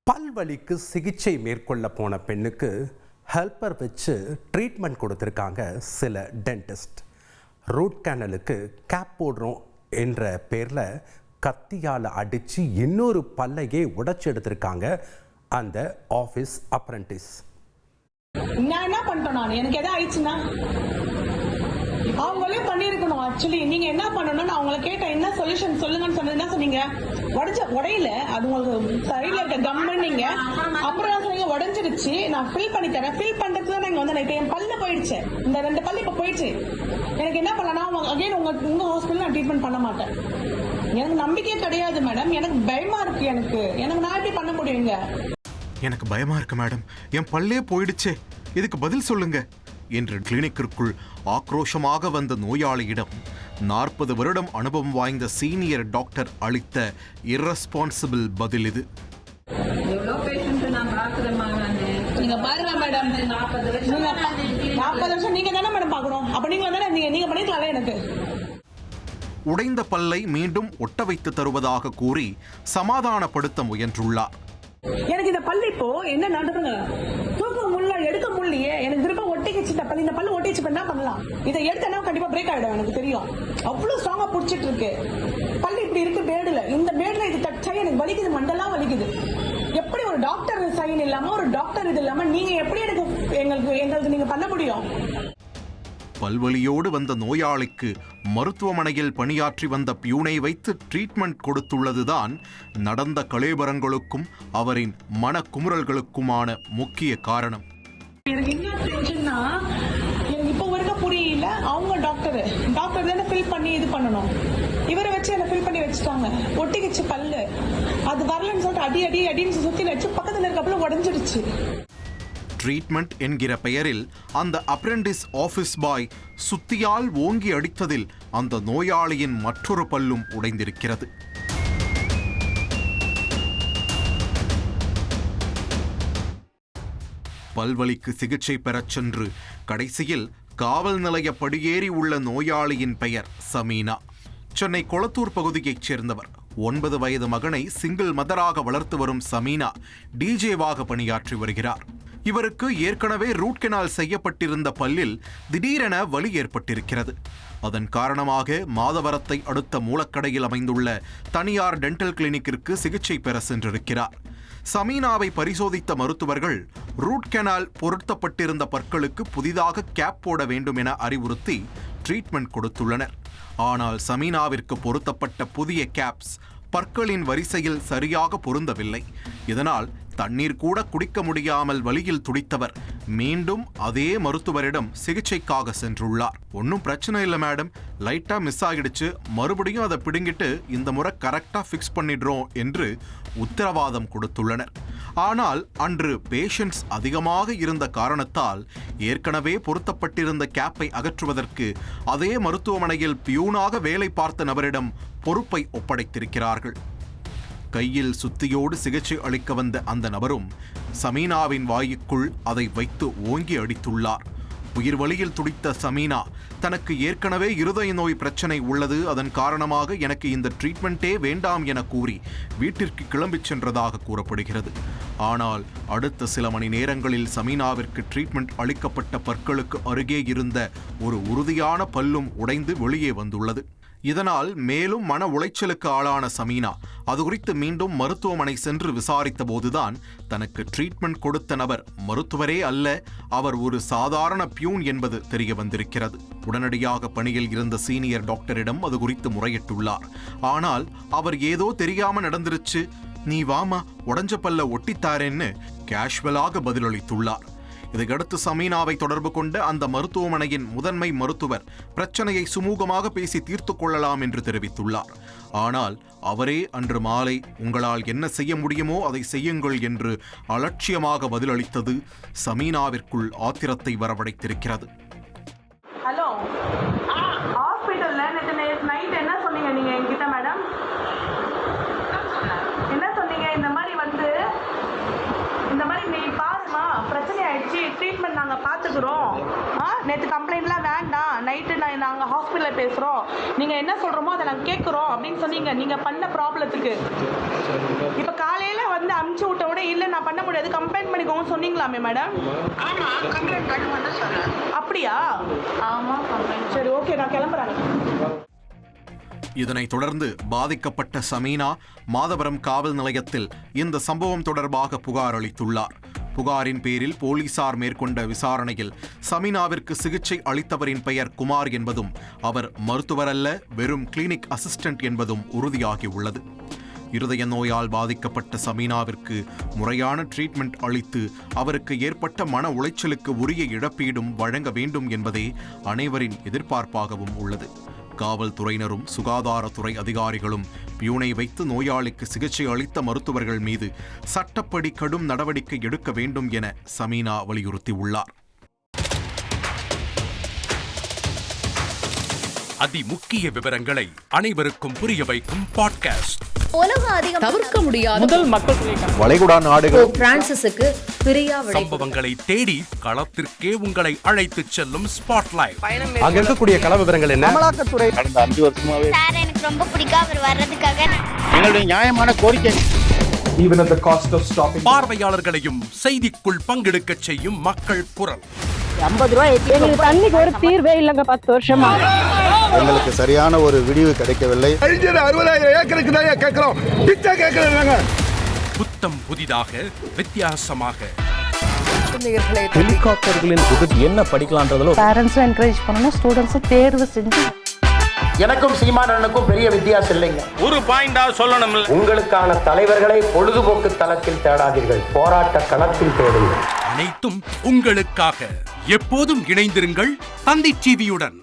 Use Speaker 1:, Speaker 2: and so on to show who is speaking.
Speaker 1: பல்வலிக்கு சிகிச்சை மேற்கொள்ள போன பெண்ணுக்கு ஹெல்ப்பர் வச்சு ட்ரீட்மெண்ட் கொடுத்துருக்காங்க சில டென்டிஸ்ட். ரூட் கேனலுக்கு கேப் போடுறோம் என்ற பேரில் கத்தியால் அடித்து இன்னொரு பல்லையே உடைச்சு எடுத்திருக்காங்க அந்த ஆஃபீஸ் அப்ரெண்டிஸ்.
Speaker 2: நான் என்ன பண்ணிட்டேன், நான் எனக்கு எதாவது ஆயிடுச்சுன்னா அவங்களே பண்ணிருக்கணும். ஆக்சுவலி நீங்க என்ன பண்ணணும்னு அவங்கள கேட்ட என்ன சொல்யூஷன் சொல்லுங்கன்னு சொன்னது என்ன சொன்னீங்க? உடையில அது உங்களுக்கு சைட்ல இருக்க கம்முன்னீங்க. அப்புறம் சொன்னீங்க உடஞ்சிருச்சு, நான் ஃபில் பண்ணி தரேன். ஃபில் பண்றதுக்கு தான் நான் வந்து இப்ப என் பல்ல போயிடுச்சு, இந்த 2 பல்லு இப்ப போயிடுச்சு. எனக்கு என்ன பண்ணலாம், அகைன் உங்க ஹாஸ்பிட்டல் நான் ட்ரீட்மெண்ட் பண்ண மாட்டேன். எனக்கு நம்பிக்கையே கிடையாது மேடம். எனக்கு பயமா இருக்கு. எனக்கு நான் எப்படி பண்ண முடியுங்க?
Speaker 3: எனக்கு பயமா இருக்கு மேடம், என் பல்லே போயிடுச்சே, இதுக்கு பதில் சொல்லுங்க என்று கிளினிக்கிற்குள் ஆக்ரோஷமாக வந்த நோயாளியிடம் 40 வருடம் அனுபவம் வாய்ந்த சீனியர் டாக்டர் அளித்த இரஸ்பான்சிபிள் பதில் இது.
Speaker 2: நீங்க பாருங்க மேடம், 40 வருஷம் நீங்க தானே மேடம் பாக்கணும். அப்ப நீங்க பண்ணிருக்கலாம்ல. எனக்கு
Speaker 3: உடைந்த பல்லை மீண்டும் ஒட்ட வைத்து தருவதாக கூறி சமாதானப்படுத்த முயன்றுள்ளார்.
Speaker 2: எனக்கு இந்த பல்லு இப்போ என்ன நடக்குங்க, தூக்க முடியல, எடுக்க முடியலையே, எனக்கு திரும்ப ஒட்டிக்கிச்சு. இந்த பல்லு ஒட்டிச்சு, என்ன பண்ணலாம்? இதை எடுத்தா கண்டிப்பா பிரேக் ஆயிடும், எனக்கு தெரியும். அவ்வளவு ஸ்ட்ராங்கா புடிச்சிட்டு இருக்கு பல்லு. இப்படி இருக்கு பேடுல, இந்த பேடுல இது தச்சா எனக்கு வலிக்குது, மண்டெல்லாம் வலிக்குது. எப்படி ஒரு டாக்டர் சைன் இல்லாம, ஒரு டாக்டர் இது இல்லாம நீங்க எப்படி எங்களுக்கு நீங்க பண்ண முடியும்?
Speaker 3: பல்வலியோடு வந்த நோயாளிக்கு மருத்துவமனையில் பணியாற்றி வந்த பியூனை வைத்து ட்ரீட்மெண்ட் கொடுத்துள்ளதுதான் நடந்த கலேபரங்களுக்கும் அவரின் மனக்குமுறல்களுக்குமான முக்கிய காரணம்.
Speaker 2: எனக்கு என்ன டென்ஷன்னா, எனக்கு இப்போ வரைக்கும் புரியல. அவங்க டாக்டர் தானே ஃபில் பண்ணி இது பண்ணணும். இவரை வச்சு என்ன ஃபில் பண்ணி வச்சுட்டாங்க. ஒட்டிக்கிச்சு பல்லு, அது வரலன்னு சொல்லிட்டு அடின்னு சுத்தி வச்சு பக்கத்துல இருக்கப்பல உடஞ்சிடுச்சு.
Speaker 3: ட்ரீட்மெண்ட் என்கிற பெயரில் அந்த அப்ரெண்டிஸ் ஆபீஸ் பாய் சுத்தியால் ஓங்கி அடித்ததில் அந்த நோயாளியின் மற்றொரு பல்லும் உடைந்திருக்கிறது. பல்வலிக்கு சிகிச்சை பெறச் சென்று கடைசியில் காவல் நிலைய படியேறி உள்ள நோயாளியின் பெயர் சமீனா. சென்னை கொளத்தூர் பகுதியைச் சேர்ந்தவர். 9 வயது மகனை சிங்கிள் மதராக வளர்த்து வரும் சமீனா டிஜேவாக பணியாற்றி வருகிறார். இவருக்கு ஏற்கனவே ரூட் கெனால் செய்யப்பட்டிருந்த பல்லில் திடீரென வலி ஏற்பட்டிருக்கிறது. அதன் காரணமாக மாதவரத்தை அடுத்த மூலக்கடையில் அமைந்துள்ள தனியார் டென்டல் கிளினிக்கிற்கு சிகிச்சை பெற சென்றிருக்கிறார். சமீனாவை பரிசோதித்த மருத்துவர்கள் ரூட் கெனால் பொருத்தப்பட்டிருந்த பற்களுக்கு புதிதாக கேப் போட வேண்டும் என அறிவுறுத்தி ட்ரீட்மெண்ட் கொடுத்துள்ளனர். ஆனால் சமீனாவிற்கு பொருத்தப்பட்ட புதிய கேப்ஸ் பற்களின் வரிசையில் சரியாக பொருந்தவில்லை. இதனால் தண்ணீர் கூட குடிக்க முடியாமல் வலியில் துடித்தவர் மீண்டும் அதே மருத்துவரிடம் சிகிச்சைக்காக சென்றுள்ளார். ஒன்றும் பிரச்சனை இல்லை மேடம், லைட்டா மிஸ் ஆகிடுச்சு, மறுபடியும் அதை பிடுங்கிட்டு இந்த முறை கரெக்டா ஃபிக்ஸ் பண்ணிடுறோம் என்று உத்தரவாதம் கொடுத்துள்ளனர். ஆனால் அன்று பேஷண்ட்ஸ் அதிகமாக இருந்த காரணத்தால் ஏற்கனவே பொருத்தப்பட்டிருந்த கேப்பை அகற்றுவதற்கு அதே மருத்துவமனையில் பியூனாக வேலை பார்த்த நபரிடம் பொறுப்பை ஒப்படைத்திருக்கிறார்கள். கையில் சுத்தியோடு சிகிச்சை அளிக்க வந்த அந்த நபரும் சமீனாவின் வாய்க்குள் அதை வைத்து ஓங்கி அடித்துள்ளார். உயிர் வலியில் துடித்த சமீனா தனக்கு ஏற்கனவே இருதய நோய் பிரச்சனை உள்ளது, அதன் காரணமாக எனக்கு இந்த ட்ரீட்மெண்ட்டே வேண்டாம் என கூறி வீட்டிற்கு கிளம்பிச் சென்றதாக கூறப்படுகிறது. ஆனால் அடுத்த சில மணி நேரங்களில் சமீனாவிற்கு ட்ரீட்மெண்ட் அளிக்கப்பட்ட பற்களுக்கு அருகே இருந்த ஒரு உறுதியான பல்லும் உடைந்து வெளியே வந்துள்ளது. இதனால் மேலும் மன உளைச்சலுக்கு ஆளான சமீனா அது குறித்து மீண்டும் மருத்துவமனை சென்று விசாரித்த போதுதான் தனக்கு ட்ரீட்மெண்ட் கொடுத்த நபர் மருத்துவரே அல்ல, அவர் ஒரு சாதாரண பியூன் என்பது தெரிய வந்திருக்கிறது. உடனடியாக பணியில் இருந்த சீனியர் டாக்டரிடம் அது குறித்து முறையிட்டுள்ளார். ஆனால் அவர் ஏதோ தெரியாம நடந்துருச்சு, நீ வாமா உடஞ்ச பல்ல ஒட்டித்தாரேன்னு கேஷுவலாக பதிலளித்துள்ளார். இதையடுத்து சமீனாவை தொடர்பு கொண்ட அந்த மருத்துவமனையின் முதன்மை மருத்துவர் பிரச்சனையை சுமூகமாக பேசி தீர்த்து கொள்ளலாம் என்று தெரிவித்துள்ளார். ஆனால் அவரே அன்று மாலை உங்களால் என்ன செய்ய முடியுமோ அதை செய்யுங்கள் என்று அலட்சியமாக பதிலளித்தது சமீனாவிற்குள் ஆத்திரத்தை வரவழைத்திருக்கிறது.
Speaker 2: ஹலோ, ஹாஸ்பிட்டல்ல நைட் என்ன சொன்னீங்க நீங்க என்கிட்ட மேடம்? என்ன சொன்னீங்க? இந்த மாதிரி நீ பாருமா, பிரச்சனை ஆயிடுச்சு, ட்ரீட்மெண்ட் நாங்கள் பார்த்துக்குறோம், நேற்று கம்ப்ளைண்ட்லாம் வேண்டாம், நைட்டு நாங்கள் ஹாஸ்பிட்டலில் பேசுகிறோம், நீங்கள் என்ன சொல்கிறோமோ அதை நாங்கள் கேட்குறோம் அப்படின்னு சொன்னீங்க. நீங்கள் பண்ண ப்ராப்ளத்துக்கு இப்போ காலையில் வந்து அமுச்சு விட்ட விட இல்லை தான் சொன்னீங்களாமே மேடம்?
Speaker 4: ஆமா, கம்ப்ளைண்ட் பண்ணுவேன்னு சொன்னேன்.
Speaker 2: அப்படியா?
Speaker 4: ஆமா, கம்ப்ளைண்ட்.
Speaker 2: சரி, ஓகே, நான் கிளம்புறேன்.
Speaker 3: இதனைத் தொடர்ந்து பாதிக்கப்பட்ட சமீனா மாதவரம் காவல் நிலையத்தில் இந்த சம்பவம் தொடர்பாக புகார் அளித்துள்ளார். புகாரின் பேரில் போலீசார் மேற்கொண்ட விசாரணையில் சமீனாவிற்கு சிகிச்சை அளித்தவரின் பெயர் குமார் என்பதும் அவர் மருத்துவர் அல்ல, வெறும் கிளினிக் அசிஸ்டன்ட் என்பதும் உறுதியாகியுள்ளது. இருதய நோயால் பாதிக்கப்பட்ட சமீனாவிற்கு முறையான ட்ரீட்மெண்ட் அளித்து அவருக்கு ஏற்பட்ட மன உளைச்சலுக்கு உரிய இழப்பீடும் வழங்க வேண்டும் என்பதே அனைவரின் எதிர்பார்ப்பாகவும் உள்ளது. காவல்துறையினரும் சுகாதாரத்துறை அதிகாரிகளும் பியூனை வைத்து நோயாளிக்கு சிகிச்சை அளித்த மருத்துவர்கள் மீது சட்டப்படி கடும் நடவடிக்கை எடுக்க வேண்டும் என சமீனா வலியுறுத்தியுள்ளார்.
Speaker 5: அதிமுக்கிய விவரங்களை அனைவருக்கும் புரிய வைக்கும் பாட்காஸ்ட்.
Speaker 6: தவிர்க்க முடியாத முதல் மக்கள்
Speaker 7: வளைகுடா நாடுகள்
Speaker 6: பிரான்சிஸுக்கு பிரியா
Speaker 5: சம்பவங்களை தேடி களத்திற்கே உங்களை அழைத்துச் செல்லும் ஸ்பாட்லைட்.
Speaker 1: அங்க இருக்கக்கூடிய கள விவரங்கள் என்ன?
Speaker 7: அமலாக்கத்துறை கடந்த 5 வருஷமாவே
Speaker 8: சார் எனக்கு ரொம்ப பிடிக்கும் அவர் வர்றதுக்காக.
Speaker 7: எங்களுடைய நியாயமான கோரிக்கை. Even at the cost of stopping.
Speaker 5: பார்வையாளர்களையும் செய்திக்குள் பங்கெடுக்கச் செய்யும் மக்கள் குரல்.
Speaker 9: 50 ரூபாய் எங்களுக்கு தண்ணிக்கு ஒரு தீர்வே இல்லைங்க 10 வருஷமா.
Speaker 7: எங்களுக்கு சரியான ஒரு விடிவு கிடைக்கவில்லை.
Speaker 10: 60,000 ஏக்கருக்கு தான் கேட்கிறோம், பிச்சை கேட்கறாங்க.
Speaker 5: புத்தம் புதிதாக வித்தியாசமாக
Speaker 11: ஹெலிகாப்டர்களின் உதவி என்ன படிக்கலான்றதுல
Speaker 9: பேரண்ட்ஸும் என்கரேஜ் பண்ணணும், ஸ்டூடெண்ட்ஸும் தேர்வு செஞ்சு.
Speaker 12: எனக்கும் சீமானனுக்கும் பெரிய வித்தியாசம் இல்லைங்க.
Speaker 11: ஒரு பாயிண்டா சொல்லணும்.
Speaker 12: உங்களுக்கான தலைவர்களை பொழுதுபோக்கு தளத்தில் தேடாதீர்கள், போராட்ட களத்தில் தேடுங்கள்.
Speaker 5: அனைத்தும் உங்களுக்காக. எப்போதும் இணைந்திருங்கள் தந்தி டிவியுடன்.